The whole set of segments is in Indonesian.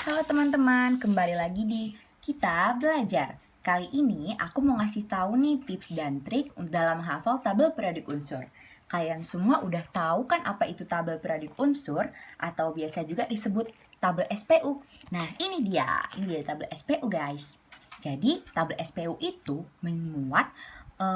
Halo teman-teman, kembali lagi di Kita Belajar. Kali ini aku mau ngasih tahu nih tips dan trik dalam menghafal tabel periodik unsur. Kalian semua udah tahu kan apa itu tabel periodik unsur atau biasa juga disebut tabel SPU. Nah, ini dia tabel SPU guys. Jadi, tabel SPU itu memuat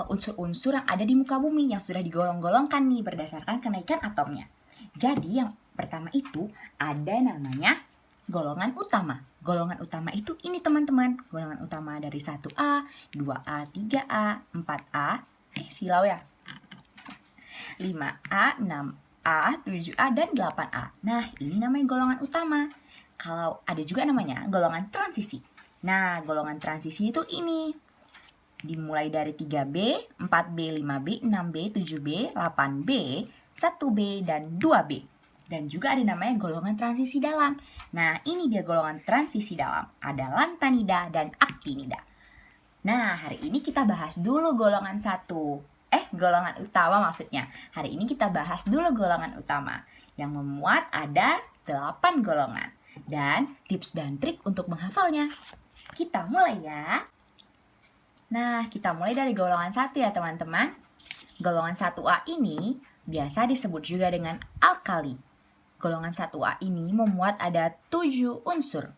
unsur-unsur yang ada di muka bumi yang sudah digolong-golongkan nih berdasarkan kenaikan atomnya. Jadi, yang pertama itu ada namanya golongan utama. Golongan utama itu ini teman-teman. Golongan utama dari 1A, 2A, 3A, 4A, silau ya. 5A, 6A, 7A, dan 8A. Nah, ini namanya golongan utama. Kalau ada juga namanya golongan transisi. Nah, golongan transisi itu ini. Dimulai dari 3B, 4B, 5B, 6B, 7B, 8B, 1B, dan 2B. Dan juga ada namanya golongan transisi dalam. Nah, ini dia golongan transisi dalam. Ada lantanida dan aktinida. Nah, hari ini kita bahas dulu golongan golongan utama maksudnya. Hari ini kita bahas dulu golongan utama. Yang memuat ada 8 golongan. Dan tips dan trik untuk menghafalnya. Kita mulai ya. Nah, kita mulai dari golongan 1 ya teman-teman. Golongan 1A ini biasa disebut juga dengan alkali. Golongan 1A ini memuat ada 7 unsur.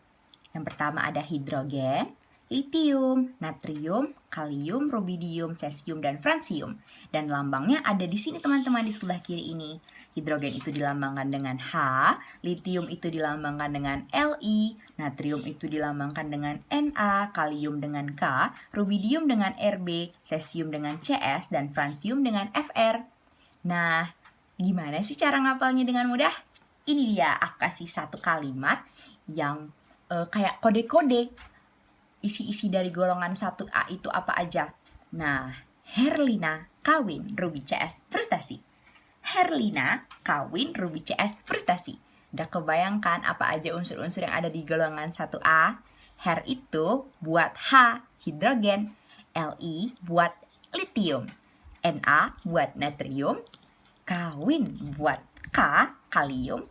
Yang pertama ada hidrogen, litium, natrium, kalium, rubidium, cesium, dan francium. Dan lambangnya ada di sini teman-teman di sebelah kiri ini. Hidrogen itu dilambangkan dengan H, litium itu dilambangkan dengan Li, natrium itu dilambangkan dengan Na, kalium dengan K, rubidium dengan Rb, cesium dengan Cs, dan francium dengan Fr. Nah, gimana sih cara ngapalnya dengan mudah? Ini dia, aku kasih satu kalimat yang kayak kode-kode. Isi-isi dari golongan 1A itu apa aja? Nah, Herlina kawin Ruby CS frustasi. Herlina kawin Ruby CS frustasi. Udah kebayangkan apa aja unsur-unsur yang ada di golongan 1A? Her itu buat H, hidrogen. Li buat litium. Na buat natrium. Kawin buat K, kalium.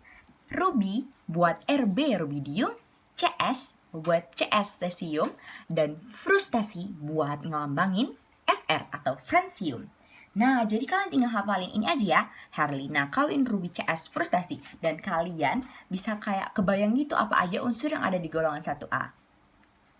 Ruby buat Rb, rubidium. CS buat CS, cesium. Dan frustasi buat ngelambangin Fr atau francium. Nah, jadi kalian tinggal hafalin ini aja ya. Herlina kawin Ruby CS frustasi. Dan kalian bisa kayak kebayang gitu apa aja unsur yang ada di golongan 1A.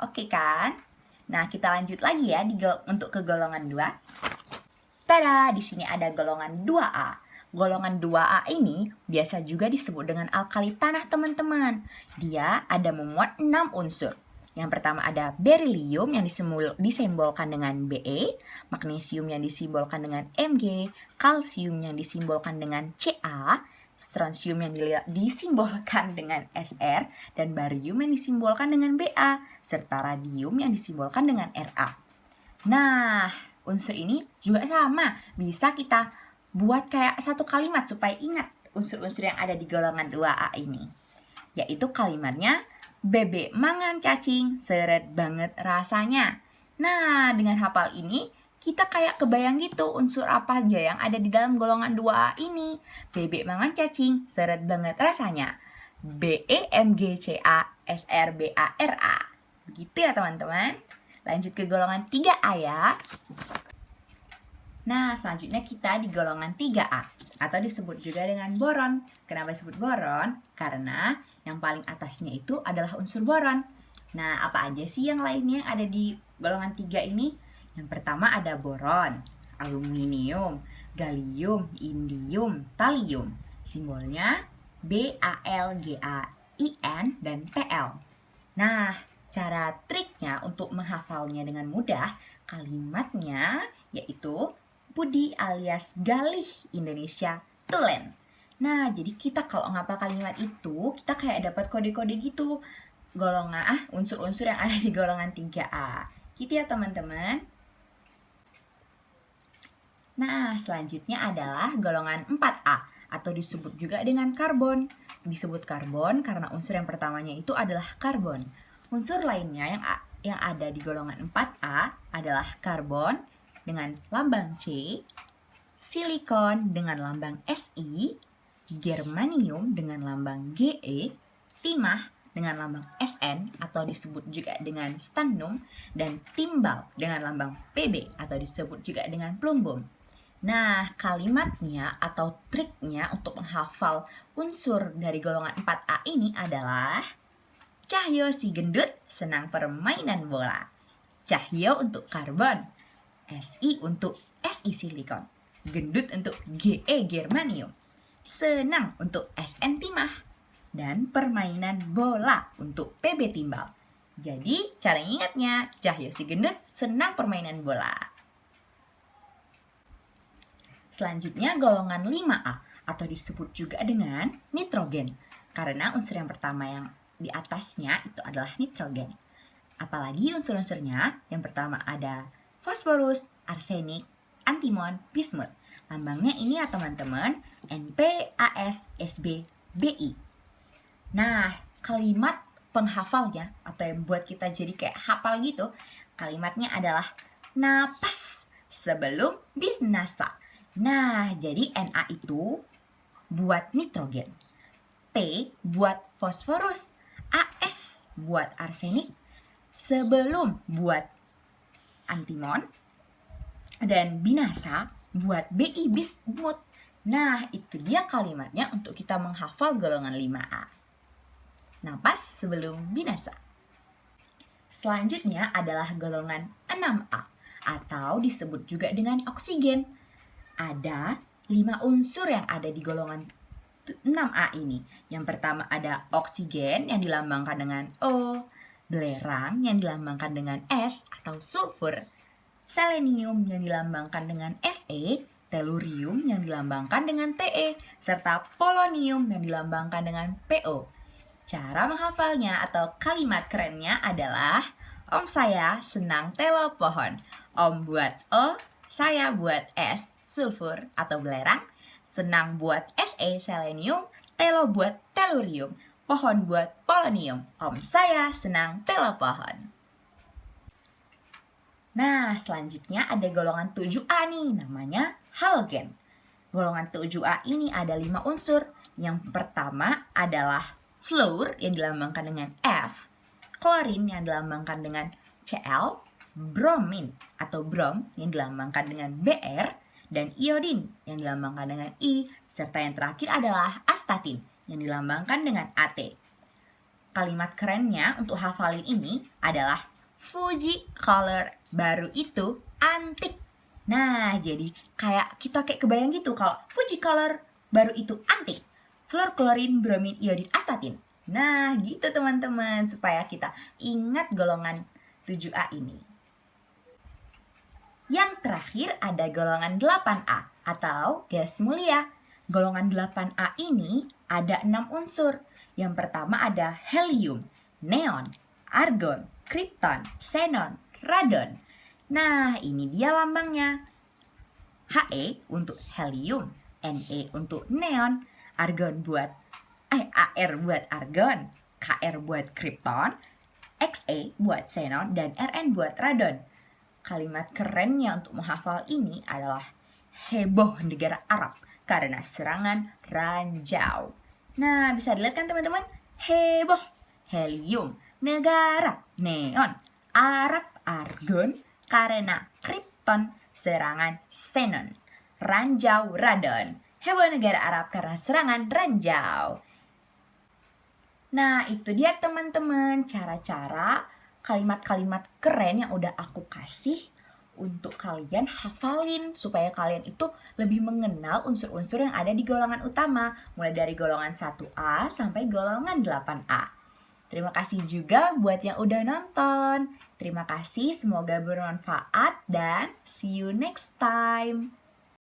Oke kan? Nah, kita lanjut lagi ya untuk ke golongan 2. Tada, di sini ada golongan 2A. Golongan 2A ini biasa juga disebut dengan alkali tanah teman-teman. Dia ada memuat 6 unsur. Yang pertama ada berilium yang disimbolkan dengan Be, magnesium yang disimbolkan dengan Mg, kalsium yang disimbolkan dengan Ca, strontium yang disimbolkan dengan Sr, dan barium yang disimbolkan dengan Ba, serta radium yang disimbolkan dengan Ra. Nah, unsur ini juga sama, bisa kita buat kayak satu kalimat supaya ingat unsur-unsur yang ada di golongan 2A ini. Yaitu kalimatnya, bebek mangan cacing, seret banget rasanya. Nah, dengan hafal ini, kita kayak kebayang gitu unsur apa aja yang ada di dalam golongan 2A ini. Bebek mangan cacing, seret banget rasanya. BEMGCA-SRBARA. Begitu ya teman-teman. Lanjut ke golongan 3A ya. Nah, selanjutnya kita di golongan 3A atau disebut juga dengan boron. Kenapa disebut boron? Karena yang paling atasnya itu adalah unsur boron. Nah, apa aja sih yang lainnya yang ada di golongan 3 ini? Yang pertama ada boron, aluminium, gallium, indium, thallium. Simbolnya BALGAIN dan TL. Nah, cara triknya untuk menghafalnya dengan mudah, kalimatnya yaitu Budi alias Galih Indonesia Tulen. Nah, jadi kita kalau ngapal kalimat itu, kita kayak dapat kode-kode gitu. Golongan unsur-unsur yang ada di golongan 3A. Gitu ya, teman-teman. Nah, selanjutnya adalah golongan 4A atau disebut juga dengan karbon. Disebut karbon karena unsur yang pertamanya itu adalah karbon. Unsur lainnya yang ada di golongan 4A adalah karbon dengan lambang C, silikon dengan lambang Si, germanium dengan lambang Ge, timah dengan lambang SN atau disebut juga dengan stannum, dan timbal dengan lambang PB atau disebut juga dengan plumbum. Nah, kalimatnya atau triknya untuk menghafal unsur dari golongan 4A ini adalah Cahyo si gendut senang permainan bola. Cahyo untuk karbon, Si untuk Si silikon, gendut untuk Ge germanium, senang untuk Sn timah, dan permainan bola untuk Pb timbal. Jadi, cara ingatnya, Cahyo si gendut senang permainan bola. Selanjutnya golongan 5A atau disebut juga dengan nitrogen. Karena unsur yang pertama yang di atasnya itu adalah nitrogen. Apalagi unsur-unsurnya, yang pertama ada fosforus, arsenik, antimon, bismut. Lambangnya ini ya teman-teman, NPASSB-Bi. Nah, kalimat penghafalnya atau yang buat kita jadi kayak hafal gitu, kalimatnya adalah napas sebelum bisnasa. Nah, jadi Na itu buat nitrogen, P buat fosforus, As buat arsenik, sebelum buat antimon, dan binasa buat Bi bismut. Nah, itu dia kalimatnya untuk kita menghafal golongan 5A. Napas sebelum binasa. Selanjutnya adalah golongan 6A atau disebut juga dengan oksigen. Ada 5 unsur yang ada di golongan 6A ini. Yang pertama ada oksigen yang dilambangkan dengan O, belerang yang dilambangkan dengan S atau sulfur, selenium yang dilambangkan dengan Se, tellurium yang dilambangkan dengan Te, serta polonium yang dilambangkan dengan Po. Cara menghafalnya atau kalimat kerennya adalah Om saya senang telo pohon. Om buat O, saya buat S, sulfur atau belerang, senang buat Se, selenium, telo buat tellurium, pohon buat polonium. Om saya senang telo pohon. Nah, selanjutnya ada golongan 7A nih, namanya halogen. Golongan 7A ini ada 5 unsur. Yang pertama adalah fluor yang dilambangkan dengan F, klorin yang dilambangkan dengan Cl, bromin atau brom yang dilambangkan dengan Br, dan iodin yang dilambangkan dengan I, serta yang terakhir adalah astatin yang dilambangkan dengan At. Kalimat kerennya untuk hafalin ini adalah Fuji color baru itu antik. Nah, jadi kita kayak kebayang gitu kalau Fuji color baru itu antik. Fluor, klorin, bromin, iodin, astatin. Nah, gitu teman-teman supaya kita ingat golongan 7A ini. Yang terakhir ada golongan 8A atau gas mulia. Golongan 8A ini ada 6 unsur. Yang pertama ada helium, neon, argon, krypton, xenon, radon. Nah, ini dia lambangnya. He untuk helium, Ne untuk neon, argon buat Ar buat argon, Kr buat krypton, Xe buat xenon, dan Rn buat radon. Kalimat kerennya untuk menghafal ini adalah heboh negara Arab karena serangan ranjau. Nah, bisa dilihat kan teman-teman? Heboh, helium, negara, neon, Arab, argon, karena krypton, serangan xenon, ranjau, radon. Heboh negara Arab karena serangan ranjau. Nah, itu dia teman-teman cara-cara kalimat-kalimat keren yang udah aku kasih untuk kalian hafalin supaya kalian itu lebih mengenal unsur-unsur yang ada di golongan utama, mulai dari golongan 1A sampai golongan 8A. Terima kasih juga buat yang udah nonton. Terima kasih, semoga bermanfaat dan see you next time.